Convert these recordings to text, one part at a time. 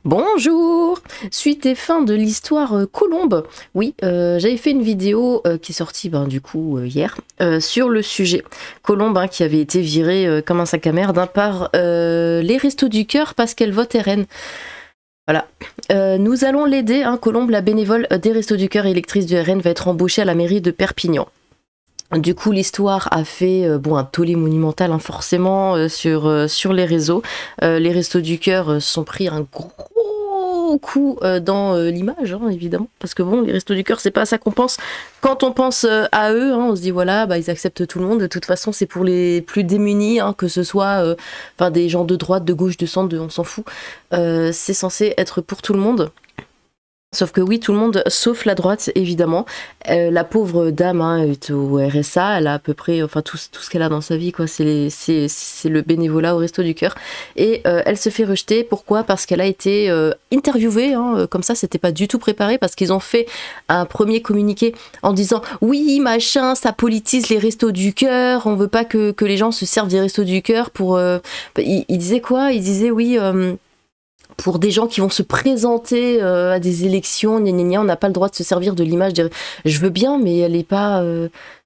Bonjour! Suite et fin de l'histoire Colombe. Oui, j'avais fait une vidéo qui est sortie du coup hier sur le sujet. Colombe qui avait été virée comme un sac à merde par les Restos du Cœur parce qu'elle vote RN. Voilà. Nous allons l'aider. Colombe, la bénévole des Restos du Cœur et électrice du RN, va être embauchée à la mairie de Perpignan. Du coup, l'histoire a fait un tollé monumental forcément sur les réseaux. Les Restos du Cœur sont pris un gros coup dans l'image, évidemment, parce que les Restos du Cœur, c'est pas à ça qu'on pense. Quand on pense à eux, on se dit voilà, ils acceptent tout le monde. De toute façon, c'est pour les plus démunis, que ce soit des gens de droite, de gauche, de centre, on s'en fout. C'est censé être pour tout le monde. Sauf que oui, tout le monde, sauf la droite, évidemment. La pauvre dame est au RSA, elle a à peu près, tout ce qu'elle a dans sa vie, quoi. C'est le bénévolat au Resto du Cœur. Et elle se fait rejeter. Pourquoi? Parce qu'elle a été interviewée, comme ça, c'était pas du tout préparé, parce qu'ils ont fait un premier communiqué en disant oui, machin, ça politise les Restos du Cœur, on veut pas que les gens se servent des Restos du Cœur pour. Il disait quoi? Il disait oui. Pour des gens qui vont se présenter à des élections, on n'a pas le droit de se servir de l'image. Je veux bien, mais elle est pas.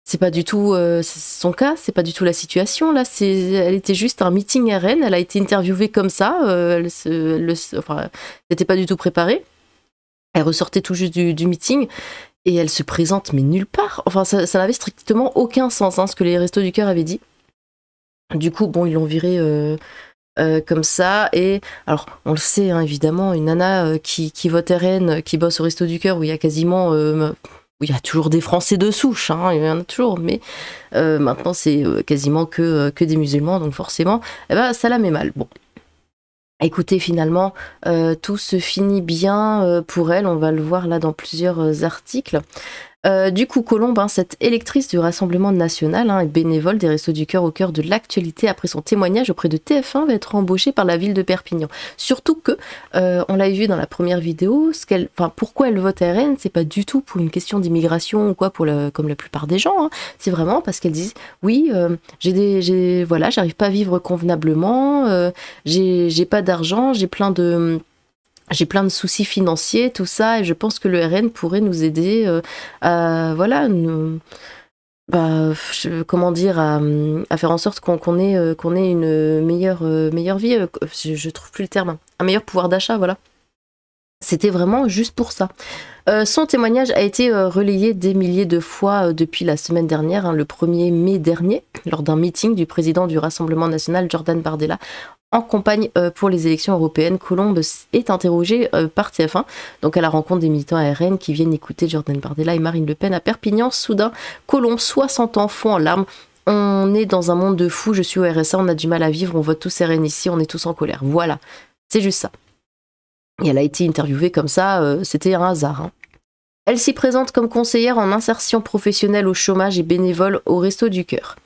C'est pas du tout son cas, c'est pas du tout la situation là. Elle était juste à un meeting RN, elle a été interviewée comme ça. Elle n'était pas du tout préparée. Elle ressortait tout juste du meeting et elle se présente mais nulle part. Enfin, ça n'avait strictement aucun sens, ce que les Restos du Cœur avaient dit. Du coup, ils l'ont virée. Comme ça, et alors on le sait évidemment, une nana qui vote RN, qui bosse au Resto du Cœur où il y a quasiment où il y a toujours des Français de souche, il y en a toujours, mais maintenant c'est quasiment que des musulmans, donc forcément ça la met mal. Bon, écoutez, finalement tout se finit bien pour elle, on va le voir là dans plusieurs articles. Du coup, Colombe, cette électrice du Rassemblement national et bénévole des Restos du Cœur au cœur de l'actualité après son témoignage auprès de TF1, va être embauchée par la ville de Perpignan. Surtout que, on l'a vu dans la première vidéo, pourquoi elle vote RN, c'est pas du tout pour une question d'immigration ou quoi, comme la plupart des gens. C'est vraiment parce qu'elle dit oui, j'arrive pas à vivre convenablement, j'ai pas d'argent, j'ai plein de soucis financiers, tout ça, et je pense que le RN pourrait nous aider à faire en sorte qu'on ait une meilleure vie. Je trouve plus le terme, un meilleur pouvoir d'achat, voilà. C'était vraiment juste pour ça. Son témoignage a été relayé des milliers de fois depuis la semaine dernière, le 1er mai dernier, lors d'un meeting du président du Rassemblement national, Jordan Bardella, en campagne pour les élections européennes. Colombe est interrogée par TF1, donc à la rencontre des militants RN qui viennent écouter Jordan Bardella et Marine Le Pen à Perpignan. Soudain, Colombe, 60 ans, fond en larmes. On est dans un monde de fous, je suis au RSA, on a du mal à vivre, on vote tous RN ici, on est tous en colère. Voilà, c'est juste ça. Et elle a été interviewée comme ça, c'était un hasard. Elle s'y présente comme conseillère en insertion professionnelle au chômage et bénévole au Resto du Cœur.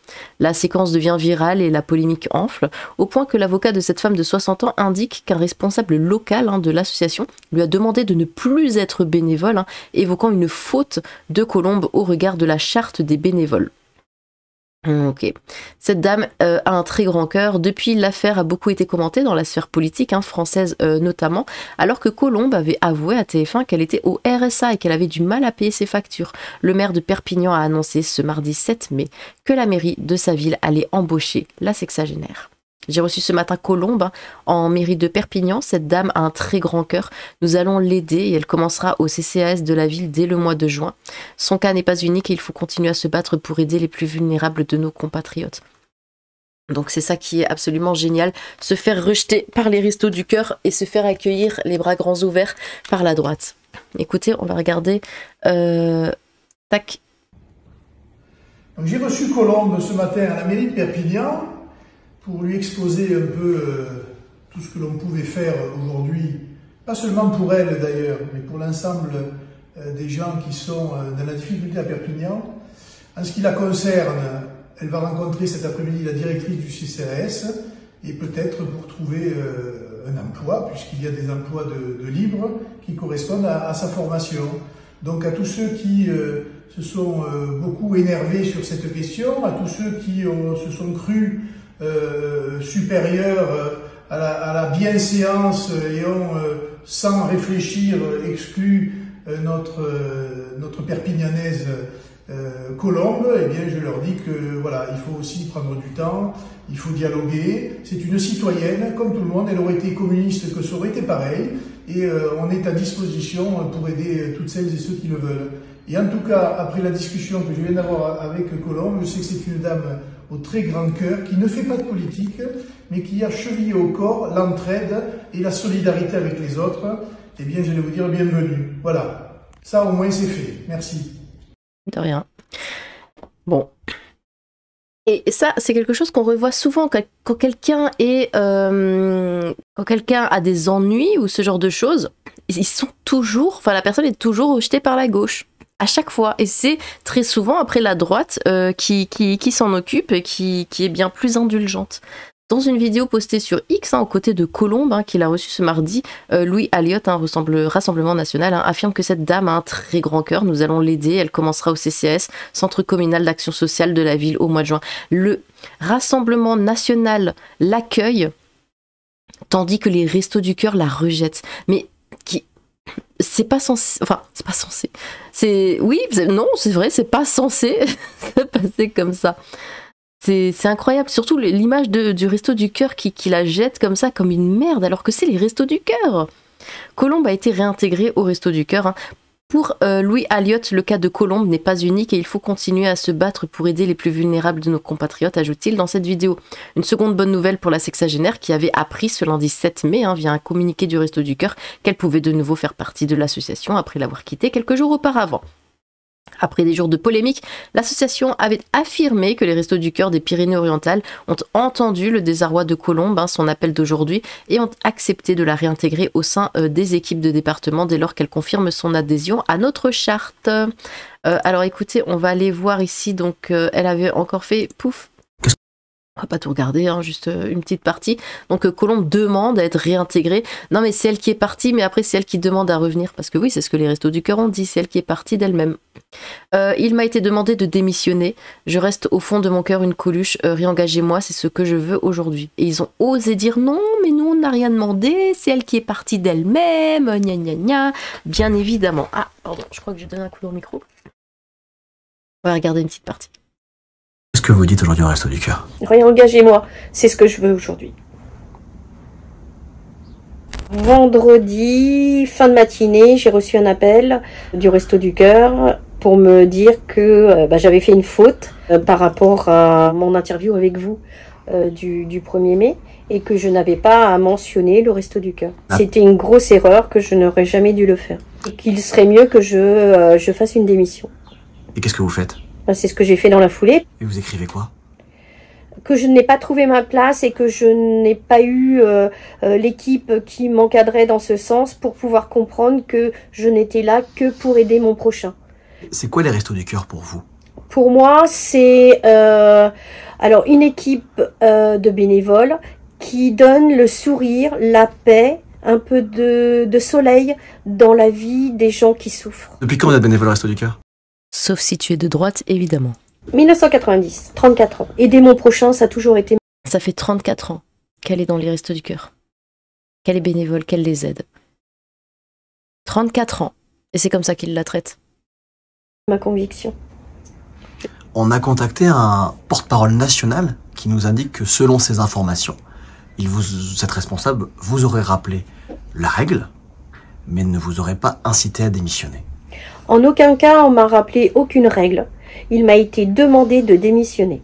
La séquence devient virale et la polémique enfle, au point que l'avocat de cette femme de 60 ans indique qu'un responsable local de l'association lui a demandé de ne plus être bénévole, évoquant une faute de Colombe au regard de la charte des bénévoles. Ok. Cette dame a un très grand cœur. Depuis, l'affaire a beaucoup été commentée dans la sphère politique française notamment, alors que Colombe avait avoué à TF1 qu'elle était au RSA et qu'elle avait du mal à payer ses factures. Le maire de Perpignan a annoncé ce mardi 7 mai que la mairie de sa ville allait embaucher la sexagénaire. J'ai reçu ce matin Colombe en mairie de Perpignan. Cette dame a un très grand cœur. Nous allons l'aider et elle commencera au CCAS de la ville dès le mois de juin. Son cas n'est pas unique et il faut continuer à se battre pour aider les plus vulnérables de nos compatriotes. Donc c'est ça qui est absolument génial, se faire rejeter par les Restos du Cœur et se faire accueillir les bras grands ouverts par la droite. Écoutez, on va regarder. Tac. J'ai reçu Colombe ce matin à la mairie de Perpignan pour lui exposer un peu tout ce que l'on pouvait faire aujourd'hui, pas seulement pour elle d'ailleurs, mais pour l'ensemble des gens qui sont dans la difficulté à Perpignan. En ce qui la concerne, elle va rencontrer cet après-midi la directrice du CCAS et peut-être pour trouver un emploi, puisqu'il y a des emplois de libres qui correspondent à sa formation. Donc à tous ceux qui se sont beaucoup énervés sur cette question, à tous ceux qui se sont crus supérieurs à la bienséance et ont sans réfléchir, exclut notre perpignanaise Colombe, eh bien je leur dis que voilà, il faut aussi prendre du temps, il faut dialoguer. C'est une citoyenne, comme tout le monde, elle aurait été communiste, que ça aurait été pareil, et on est à disposition pour aider toutes celles et ceux qui le veulent. Et en tout cas, après la discussion que je viens d'avoir avec Colombe, je sais que c'est une dame au très grand cœur, qui ne fait pas de politique, mais qui a chevillé au corps l'entraide et la solidarité avec les autres. Eh bien, j'allais vous dire bienvenue. Voilà. Ça, au moins, c'est fait. Merci. De rien. Bon. Et ça, c'est quelque chose qu'on revoit souvent quand quelqu'un quand quelqu'un a des ennuis ou ce genre de choses. Ils sont toujours, enfin la personne est toujours rejetée par la gauche. À chaque fois. Et c'est très souvent après la droite qui s'en occupe et qui est bien plus indulgente. Dans une vidéo postée sur X, aux côtés de Colombe, qu'il a reçu ce mardi, Louis Alliott, Rassemblement National, affirme que cette dame a un très grand cœur. Nous allons l'aider. Elle commencera au CCS, Centre Communal d'Action Sociale de la ville, au mois de juin. Le Rassemblement National l'accueille, tandis que les Restos du Cœur la rejettent. Mais c'est pas censé, enfin c'est pas censé, non c'est vrai, c'est pas censé se passer comme ça. C'est incroyable, surtout l'image du Resto du Cœur qui la jette comme ça, comme une merde, alors que c'est les Restos du Cœur. Colombe a été réintégré au Resto du Cœur. Pour Louis Alliott, le cas de Colombe n'est pas unique et il faut continuer à se battre pour aider les plus vulnérables de nos compatriotes, ajoute-t-il dans cette vidéo. Une seconde bonne nouvelle pour la sexagénaire qui avait appris ce lundi 7 mai, via un communiqué du Resto du Cœur, qu'elle pouvait de nouveau faire partie de l'association après l'avoir quittée quelques jours auparavant. Après des jours de polémique, l'association avait affirmé que les Restos du Cœur des Pyrénées-Orientales ont entendu le désarroi de Colombe, son appel d'aujourd'hui, et ont accepté de la réintégrer au sein des équipes de département dès lors qu'elle confirme son adhésion à notre charte. Alors écoutez, on va aller voir ici, donc elle avait encore fait pouf. On va pas tout regarder, juste une petite partie. Donc Colombe demande à être réintégrée. Non mais c'est elle qui est partie, mais après c'est elle qui demande à revenir. Parce que oui, c'est ce que les Restos du Cœur ont dit, c'est elle qui est partie d'elle-même. Il m'a été demandé de démissionner. Je reste au fond de mon cœur une Coluche. Réengagez-moi, c'est ce que je veux aujourd'hui. Et ils ont osé dire non, mais nous on n'a rien demandé, c'est elle qui est partie d'elle-même, gna gna gna. Bien évidemment. Ah, pardon, je crois que j'ai donné un coup au micro. On va regarder une petite partie. Qu'est-ce que vous dites aujourd'hui au Resto du Cœur? Réengagez-moi, c'est ce que je veux aujourd'hui. Vendredi, fin de matinée, j'ai reçu un appel du Resto du Cœur pour me dire que j'avais fait une faute par rapport à mon interview avec vous du 1er mai et que je n'avais pas à mentionner le Resto du Cœur. C'était une grosse erreur, que je n'aurais jamais dû le faire. Et qu'il serait mieux que je fasse une démission. Et qu'est-ce que vous faites? C'est ce que j'ai fait dans la foulée. Et vous écrivez quoi? Que je n'ai pas trouvé ma place et que je n'ai pas eu l'équipe qui m'encadrait dans ce sens pour pouvoir comprendre que je n'étais là que pour aider mon prochain. C'est quoi les Restos du Cœur pour vous? Pour moi, c'est alors une équipe de bénévoles qui donne le sourire, la paix, un peu de soleil dans la vie des gens qui souffrent. Depuis quand vous êtes bénévole au Resto du Cœur? Sauf si tu es de droite, évidemment. 1990, 34 ans. Aider mon prochain, ça a toujours été... Ça fait 34 ans qu'elle est dans les Restos du Cœur. Qu'elle est bénévole, qu'elle les aide. 34 ans. Et c'est comme ça qu'ils la traitent. Ma conviction. On a contacté un porte-parole national qui nous indique que selon ces informations, vous êtes responsable, vous aurez rappelé la règle, mais ne vous aurait pas incité à démissionner. En aucun cas, on m'a rappelé aucune règle. Il m'a été demandé de démissionner.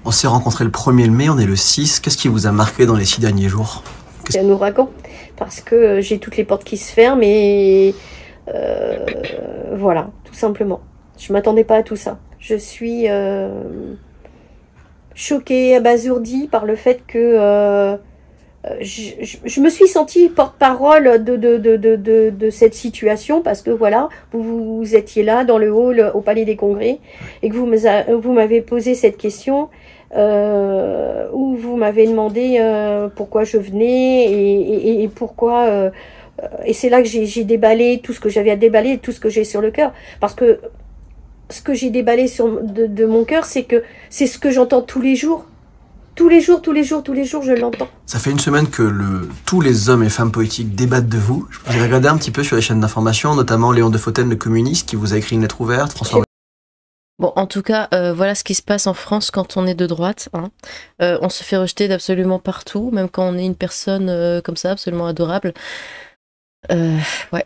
On s'est rencontrés le 1er mai, on est le 6. Qu'est-ce qui vous a marqué dans les 6 derniers jours? C'est un ouragan, parce que j'ai toutes les portes qui se ferment et voilà, tout simplement. Je m'attendais pas à tout ça. Je suis choquée, abasourdie par le fait que je me suis sentie porte-parole de cette situation parce que voilà, vous étiez là dans le hall au Palais des Congrès et que vous m'avez posé cette question où vous m'avez demandé pourquoi je venais et pourquoi et c'est là que j'ai déballé tout ce que j'avais à déballer, tout ce que j'ai sur le cœur, parce que ce que j'ai déballé de mon cœur, c'est que c'est ce que j'entends tous les jours. tous les jours, je l'entends. Ça fait une semaine que tous les hommes et femmes politiques débattent de vous. J'ai regardé un petit peu sur les chaînes d'information, notamment Léon de Fontaine, le communiste, qui vous a écrit une lettre ouverte, François... Bon, en tout cas, voilà ce qui se passe en France quand on est de droite. Hein. On se fait rejeter d'absolument partout, même quand on est une personne comme ça, absolument adorable. Ouais.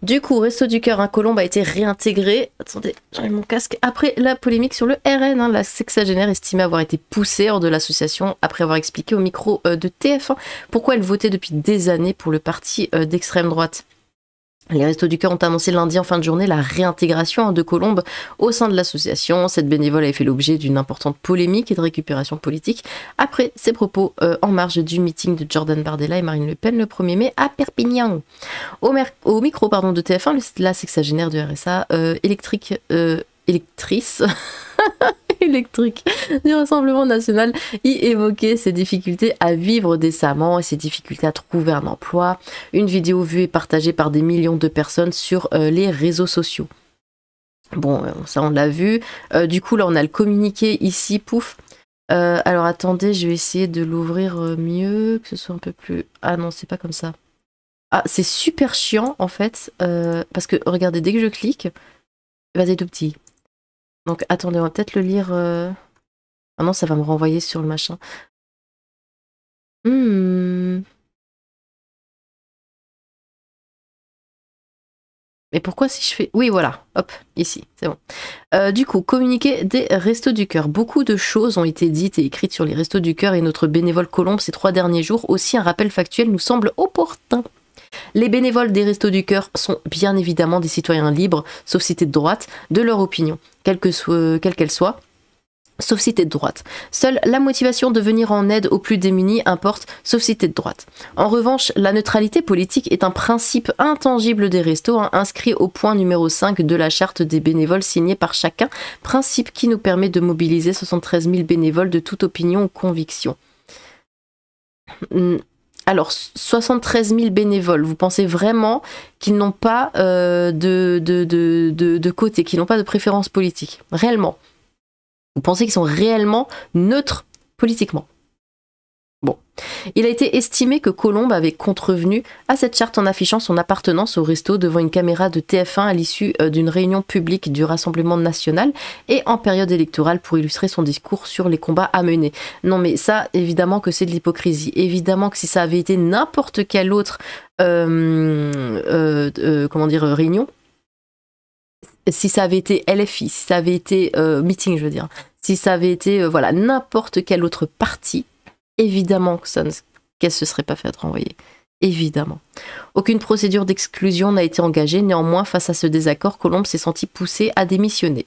Du coup, Resto du Cœur, Colombe a été réintégré. Attendez, j'enlève mon casque. Après la polémique sur le RN, la sexagénaire estimée avoir été poussée hors de l'association après avoir expliqué au micro de TF1 pourquoi elle votait depuis des années pour le parti d'extrême droite. Les Restos du Cœur ont annoncé lundi en fin de journée la réintégration de Colombe au sein de l'association. Cette bénévole avait fait l'objet d'une importante polémique et de récupération politique après ses propos en marge du meeting de Jordan Bardella et Marine Le Pen le 1er mai à Perpignan. Au micro de TF1, la sexagénaire du RSA électrice électrique du Rassemblement national y évoquait ses difficultés à vivre décemment et ses difficultés à trouver un emploi. Une vidéo vue et partagée par des millions de personnes sur les réseaux sociaux. Bon, ça on l'a vu. Du coup, là, on a le communiqué ici, pouf. Alors attendez, je vais essayer de l'ouvrir mieux, que ce soit un peu plus... Ah non, c'est pas comme ça. Ah, c'est super chiant, en fait, parce que, regardez, dès que je clique, c'est tout petit. Donc, attendez, on va peut-être le lire... Ah non, ça va me renvoyer sur le machin. Mais pourquoi si je fais... Oui, voilà, hop, ici, c'est bon. Du coup, communiqué des Restos du Cœur. Beaucoup de choses ont été dites et écrites sur les Restos du Cœur et notre bénévole Colombe ces 3 derniers jours. Aussi, un rappel factuel nous semble opportun. Les bénévoles des Restos du Cœur sont bien évidemment des citoyens libres, sauf si t'es de droite, de leur opinion, quelle qu'elle soit, sauf si t'es de droite. Seule la motivation de venir en aide aux plus démunis importe, sauf si t'es de droite. En revanche, la neutralité politique est un principe intangible des restos, inscrit au point numéro 5 de la charte des bénévoles signée par chacun, principe qui nous permet de mobiliser 73 000 bénévoles de toute opinion ou conviction. Alors, 73 000 bénévoles, vous pensez vraiment qu'ils n'ont pas de côté, qu'ils n'ont pas de préférence politique? Réellement? Vous pensez qu'ils sont réellement neutres politiquement? Bon. Il a été estimé que Colombe avait contrevenu à cette charte en affichant son appartenance au resto devant une caméra de TF1 à l'issue d'une réunion publique du Rassemblement national et en période électorale pour illustrer son discours sur les combats à mener. Non mais ça, évidemment que c'est de l'hypocrisie. Évidemment que si ça avait été n'importe quelle autre réunion, si ça avait été LFI, si ça avait été meeting, je veux dire, si ça avait été voilà, n'importe quel autre parti, évidemment qu'elle se serait pas fait renvoyer. Évidemment. Aucune procédure d'exclusion n'a été engagée. Néanmoins, face à ce désaccord, Colombe s'est senti poussé à démissionner.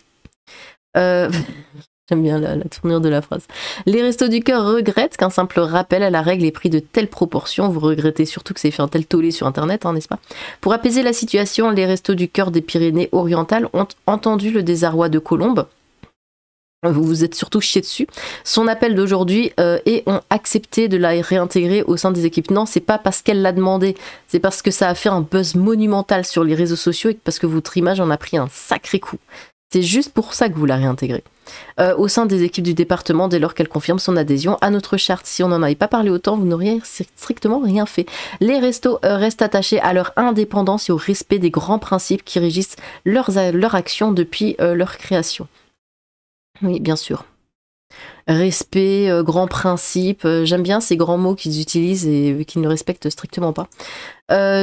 J'aime bien la tournure de la phrase. Les Restos du Cœur regrettent qu'un simple rappel à la règle ait pris de telles proportions. Vous regrettez surtout que ça ait fait un tel tollé sur Internet, n'est-ce pas? Pour apaiser la situation, les Restos du Cœur des Pyrénées-Orientales ont entendu le désarroi de Colombe. Vous vous êtes surtout chié dessus. Son appel d'aujourd'hui et ont accepté de la réintégrer au sein des équipes. Non, c'est pas parce qu'elle l'a demandé, c'est parce que ça a fait un buzz monumental sur les réseaux sociaux et parce que votre image en a pris un sacré coup. C'est juste pour ça que vous la réintégrez. Au sein des équipes du département, dès lors qu'elle confirme son adhésion à notre charte. Si on n'en avait pas parlé autant, vous n'auriez strictement rien fait. Les restos restent attachés à leur indépendance et au respect des grands principes qui régissent leur action depuis leur création. Oui, bien sûr. Respect, grands principes, j'aime bien ces grands mots qu'ils utilisent et qu'ils ne respectent strictement pas.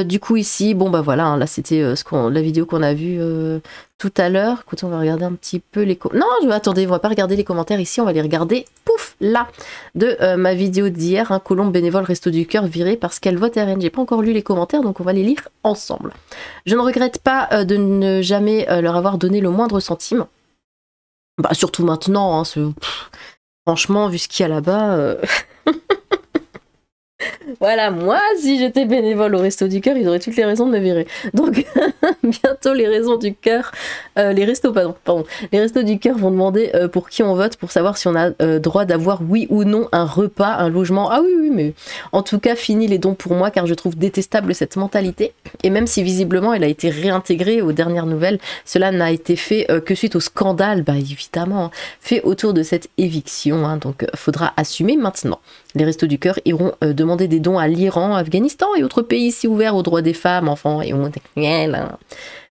Du coup ici, bon bah voilà, là c'était la vidéo qu'on a vue tout à l'heure. Écoutez, on va regarder un petit peu les commentaires. Non, attendez, on va pas regarder les commentaires ici, on va les regarder, pouf, là, de ma vidéo d'hier, Colombe bénévole Resto du Cœur virée parce qu'elle vote RN. J'ai pas encore lu les commentaires, donc on va les lire ensemble. Je ne regrette pas de ne jamais leur avoir donné le moindre centime. Bah surtout maintenant, franchement, vu ce qu'il y a là-bas... Voilà, moi, si j'étais bénévole au Resto du Cœur, ils auraient toutes les raisons de me virer. Donc, bientôt, les raisons du cœur, les restos, pardon, les restos du cœur vont demander pour qui on vote, pour savoir si on a droit d'avoir, oui ou non, un repas, un logement. Ah oui, mais en tout cas, fini les dons pour moi, car je trouve détestable cette mentalité. Et même si visiblement, elle a été réintégrée aux dernières nouvelles, cela n'a été fait que suite au scandale, bah évidemment, hein, fait autour de cette éviction. Hein, donc, faudra assumer maintenant. Les Restos du Cœur iront demander des dons à l'Iran, Afghanistan et autres pays ici ouverts aux droits des femmes, enfants et homosexuels. Hein.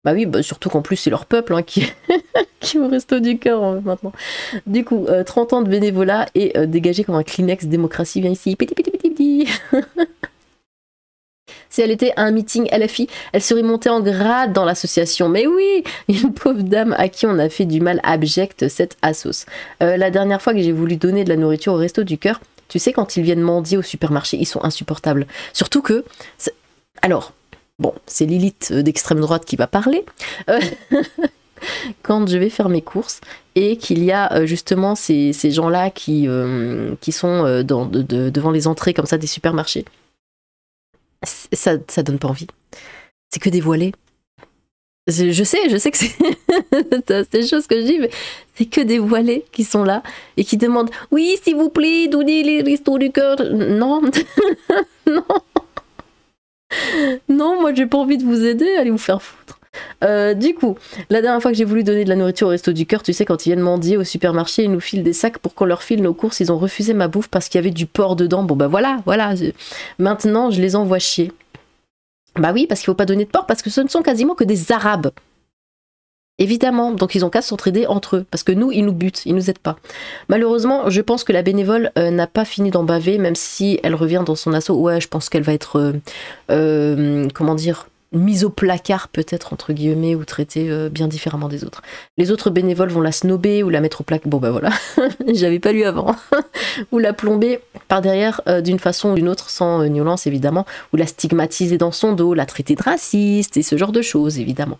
Bah oui, bah surtout qu'en plus c'est leur peuple hein, qui est au Resto du Cœur maintenant. Du coup, 30 ans de bénévolat et dégagé comme un Kleenex démocratie, viens ici. Piti, piti, piti, piti. Si elle était à un meeting LFI, elle serait montée en grade dans l'association. Mais oui, une pauvre dame à qui on a fait du mal abject, cette assos. La dernière fois que j'ai voulu donner de la nourriture au Resto du Cœur, tu sais, quand ils viennent mendier au supermarché, ils sont insupportables. Surtout que... Alors, bon, c'est Lilith d'extrême droite qui va parler. Quand je vais faire mes courses et qu'il y a justement ces gens-là qui sont devant les entrées comme ça des supermarchés, ça donne pas envie. C'est que des voilés. Je sais que c'est des choses que je dis, mais c'est que des voilés qui sont là et qui demandent « Oui, s'il vous plaît, donnez les Restos du Cœur. » Non, non, non, moi j'ai pas envie de vous aider, allez vous faire foutre. Du coup, la dernière fois que j'ai voulu donner de la nourriture au Resto du Cœur, tu sais, quand ils viennent mendier au supermarché, ils nous filent des sacs pour qu'on leur file nos courses, ils ont refusé ma bouffe parce qu'il y avait du porc dedans. Bon bah voilà. Maintenant, je les envoie chier. Bah oui, parce qu'il faut pas donner de porc, parce que ce ne sont quasiment que des Arabes. Évidemment, donc ils ont qu'à s'entraider entre eux, parce que nous, ils nous butent, ils nous aident pas. Malheureusement, je pense que la bénévole n'a pas fini d'en baver, même si elle revient dans son assaut. Ouais, je pense qu'elle va être, comment dire, mise au placard peut-être, entre guillemets, ou traitée bien différemment des autres. Les autres bénévoles vont la snober ou la mettre au placard. Bon bah voilà, j'avais pas lu avant. Ou la plomber par derrière d'une façon ou d'une autre, sans violence évidemment, ou la stigmatiser dans son dos, la traiter de raciste et ce genre de choses évidemment.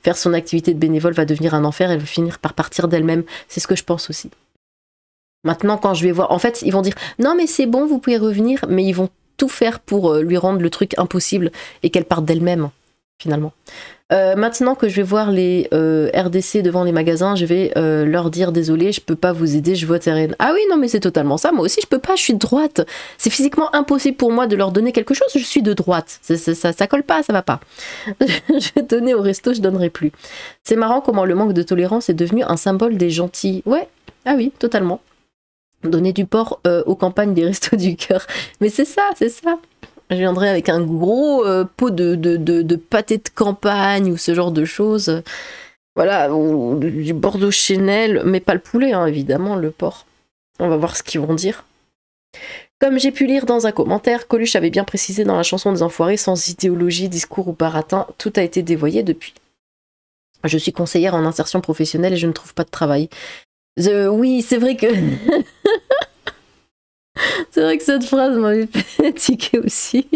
Faire son activité de bénévole va devenir un enfer, elle va finir par partir d'elle-même, c'est ce que je pense aussi. Maintenant quand je vais voir, en fait ils vont dire non mais c'est bon vous pouvez revenir, mais ils vont tout faire pour lui rendre le truc impossible et qu'elle parte d'elle-même finalement. Maintenant que je vais voir les RDC devant les magasins, je vais leur dire désolé, je peux pas vous aider, je vote RN. Ah oui, non mais c'est totalement ça, moi aussi je peux pas, je suis de droite. C'est physiquement impossible pour moi de leur donner quelque chose, je suis de droite. Ça colle pas, ça va pas. Je vais donner au resto, je donnerai plus. C'est marrant comment le manque de tolérance est devenu un symbole des gentils. Ouais, ah oui, totalement. Donner du porc aux campagnes des Restos du Cœur. Mais c'est ça, c'est ça. Je viendrai avec un gros pot de pâté de campagne ou ce genre de choses. Voilà, ou du Bordeaux Chanel, mais pas le poulet, hein, évidemment, le porc. On va voir ce qu'ils vont dire. Comme j'ai pu lire dans un commentaire, Coluche avait bien précisé dans la chanson des Enfoirés, sans idéologie, discours ou baratin, tout a été dévoyé depuis. Je suis conseillère en insertion professionnelle et je ne trouve pas de travail. Oui, c'est vrai que... C'est vrai que cette phrase m'avait fait tiquer aussi.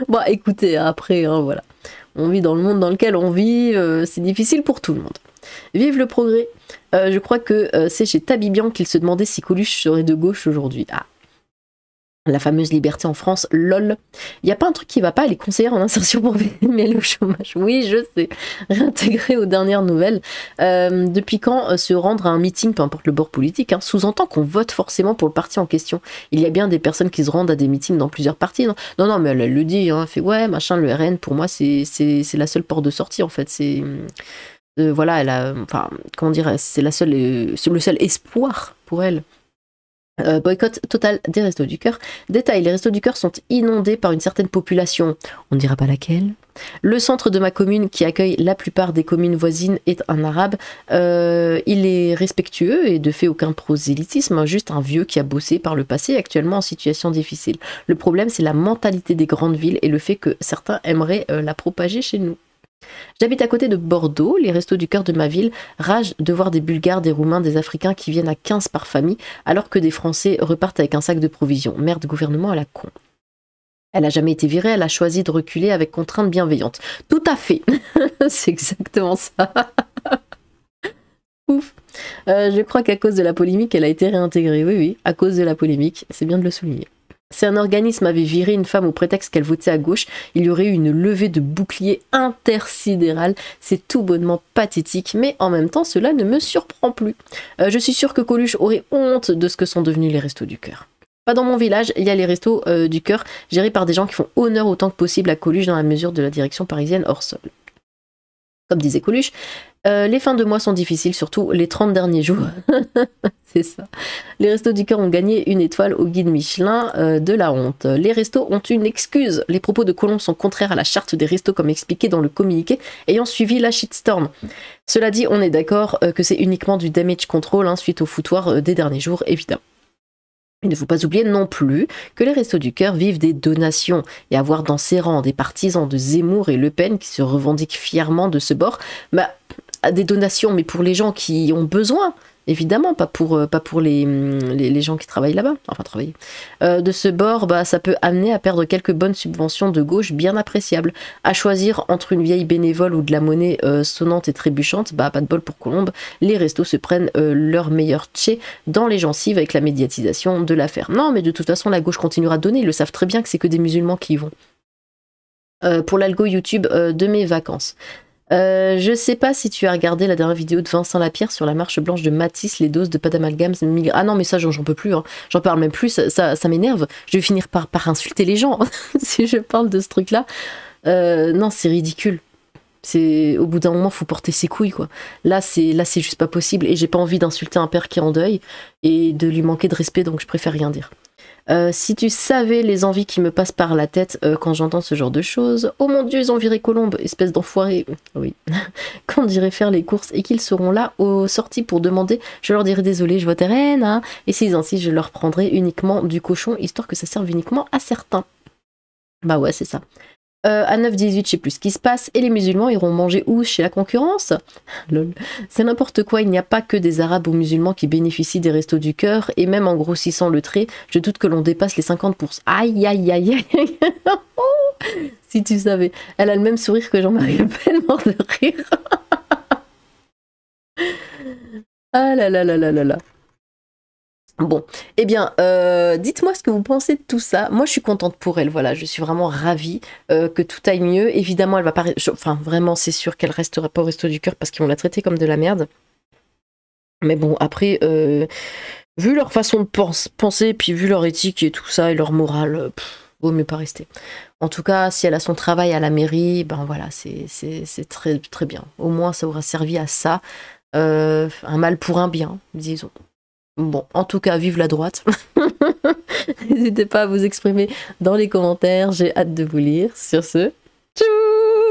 Bon, écoutez, après, hein, voilà. On vit dans le monde dans lequel on vit, c'est difficile pour tout le monde. Vive le progrès. Je crois que c'est chez Tabibian qu'il se demandait si Coluche serait de gauche aujourd'hui. Ah. La fameuse liberté en France, lol. Il n'y a pas un truc qui va pas, les conseillères en insertion professionnelle au chômage. Oui, je sais. Réintégré aux dernières nouvelles. Depuis quand se rendre à un meeting, peu importe le bord politique, hein, sous-entend qu'on vote forcément pour le parti en question. Il y a bien des personnes qui se rendent à des meetings dans plusieurs partis. Non, mais elle le dit, hein, elle fait ouais, machin, le RN, pour moi, c'est la seule porte de sortie, en fait. C'est... voilà, elle a... Enfin, comment dire, c'est le seul espoir pour elle. Boycott total des Restos du Cœur. Détail, les Restos du Cœur sont inondés par une certaine population, on ne dira pas laquelle. Le centre de ma commune, qui accueille la plupart des communes voisines, est un arabe. Il est respectueux et de fait aucun prosélytisme, juste un vieux qui a bossé par le passé, actuellement en situation difficile. Le problème, c'est la mentalité des grandes villes et le fait que certains aimeraient la propager chez nous. J'habite à côté de Bordeaux, les Restos du Cœur de ma ville ragent de voir des Bulgares, des Roumains, des Africains qui viennent à 15 par famille, alors que des Français repartent avec un sac de provisions. Merde, gouvernement à la con. Elle a jamais été virée, elle a choisi de reculer avec contrainte bienveillante. Tout à fait. C'est exactement ça. Ouf. Je crois qu'à cause de la polémique, elle a été réintégrée. Oui, à cause de la polémique, c'est bien de le souligner. Si un organisme avait viré une femme au prétexte qu'elle votait à gauche, il y aurait eu une levée de bouclier intersidéral. C'est tout bonnement pathétique, mais en même temps, cela ne me surprend plus. Je suis sûre que Coluche aurait honte de ce que sont devenus les Restos du Cœur. Pas dans mon village, il y a les Restos du Cœur, gérés par des gens qui font honneur autant que possible à Coluche dans la mesure de la direction parisienne hors sol. Comme disait Coluche, les fins de mois sont difficiles, surtout les 30 derniers jours. C'est ça. Les Restos du Cœur ont gagné une étoile au guide Michelin de la honte. Les restos ont une excuse. Les propos de Colombe sont contraires à la charte des restos comme expliqué dans le communiqué ayant suivi la shitstorm. Cela dit, on est d'accord que c'est uniquement du damage control suite au foutoir des derniers jours, évidemment. Il ne faut pas oublier non plus que les Restos du Cœur vivent des donations et avoir dans ses rangs des partisans de Zemmour et Le Pen qui se revendiquent fièrement de ce bord, des donations, mais pour les gens qui ont besoin, évidemment, pas pour les gens qui travaillent là-bas, enfin travailler. De ce bord, ça peut amener à perdre quelques bonnes subventions de gauche bien appréciables. À choisir entre une vieille bénévole ou de la monnaie sonnante et trébuchante, pas de bol pour Colombe, les restos se prennent leur meilleur tché dans les gencives avec la médiatisation de l'affaire. Non, mais de toute façon, la gauche continuera à donner, ils le savent très bien que c'est que des musulmans qui y vont. Pour l'algo YouTube de mes vacances. Je sais pas si tu as regardé la dernière vidéo de Vincent Lapierre sur la marche blanche de Matisse, les doses de pas d'amalgame. Ah non, mais ça, j'en peux plus. J'en parle même plus. Ça m'énerve. Je vais finir par insulter les gens si je parle de ce truc-là. Non, c'est ridicule. Au bout d'un moment, faut porter ses couilles, quoi. Là, c'est juste pas possible. Et j'ai pas envie d'insulter un père qui est en deuil et de lui manquer de respect, donc je préfère rien dire. Si tu savais les envies qui me passent par la tête quand j'entends ce genre de choses. Oh mon Dieu, ils ont viré Colombe, espèce d'enfoiré. Oui. Quand j'irai faire les courses et qu'ils seront là aux sorties pour demander, je leur dirai désolé, je voterai reine. Et s'ils insistent, je leur prendrai uniquement du cochon, histoire que ça serve uniquement à certains. Bah ouais, c'est ça. À 9-18, je sais plus ce qui se passe. Et les musulmans iront manger où? Chez la concurrence? Lol. C'est n'importe quoi, il n'y a pas que des arabes ou musulmans qui bénéficient des Restos du Cœur. Et même en grossissant le trait, je doute que l'on dépasse les 50%. Aïe, aïe, aïe, aïe. Si tu savais. Elle a le même sourire que Jean-Marie Le Pen, mort de rire. Ah là là là là là là. Bon, eh bien, dites-moi ce que vous pensez de tout ça. Moi, je suis contente pour elle, voilà, je suis vraiment ravie que tout aille mieux. Évidemment, elle va pas... Enfin, vraiment, c'est sûr qu'elle restera pas au Resto du Cœur parce qu'ils vont la traiter comme de la merde. Mais bon, après, vu leur façon de penser, puis vu leur éthique et tout ça, et leur morale, vaut mieux pas rester. En tout cas, si elle a son travail à la mairie, ben voilà, c'est très, très bien. Au moins, ça aura servi à ça. Un mal pour un bien, disons. Bon, en tout cas, vive la droite. N'hésitez pas à vous exprimer dans les commentaires, j'ai hâte de vous lire. Sur ce, tchou!